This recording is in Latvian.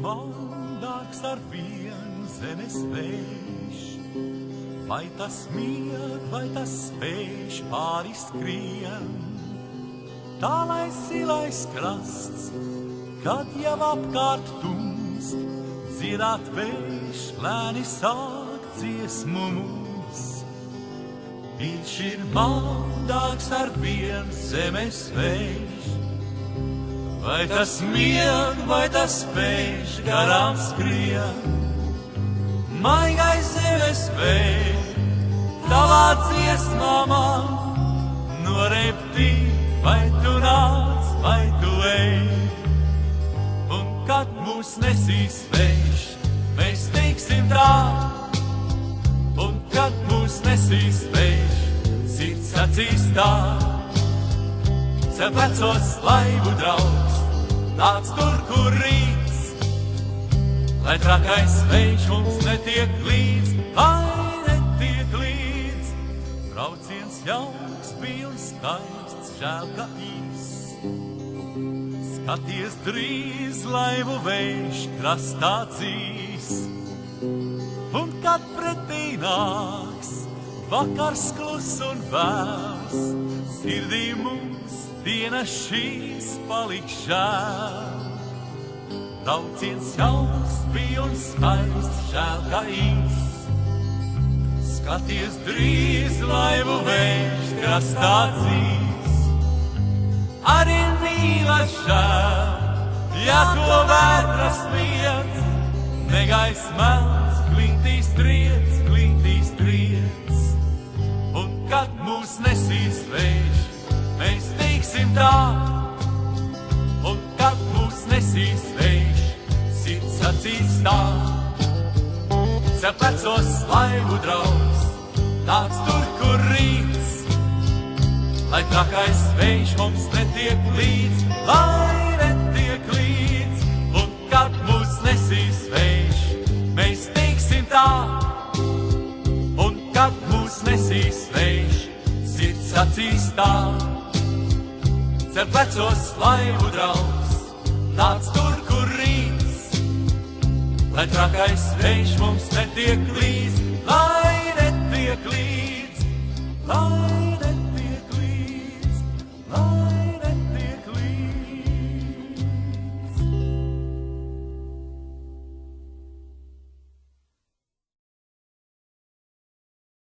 man dārgs ar vien zemes vējš, vai tas mieg, vai tas spēj pāri skrien, tā lai silais krasts, kad jau apkārt tumst, dziedāt vējš, lēni sāk dziesmu mums. Viņš ir man dārgs ar vien zemes vējš, vai tas mieg, vai tas spēj garām skrien, maigais zemes vējš, tavā dziesmā man noreptī, vai tu nāc, vai tu ej. Un kad mūs nesīs vējš, mēs teiksim tā, un kad mūs nesīs vējš, sirds sacīs tā. Cep vecos laivu draugs, nāc tur, kur rīts, lai trakais vējš mums netiek līdz, vai netiek līdz. Brauciens jauks, bija un skaists, žēl, ka īs. Skaties drīz, laivu vējš krastā dzīs. Un kad pretī nāks, vakars klus un vēls, sirdī mums dienas šīs paliks žēl. Brauciens jauks, bija un skaists, žēl, ka īs. Skaties drīz, laivu vējš krastā dzīs. Arī mīlas žēl, ja to vētras liec, negais melns, klintīs triec. Un kad mūs nesīs vējš, mēs teiksim tā, un kad mūs nesīs vējš, sirds sacīs tā. Cep vecos laivu draugs, nāc tur, kur rīts, lai trakais vējš mums netiek līdz, lai netiek līdz. Un kad mūs nesīs vējš, mēs teiksim tā, un kad mūs nesīs vējš, sirds sacīs tā. Cep vecos laivu draugs, nāc tur, kur rīts, lai trakais vējš mums netiek līdz, lai netiek līdz.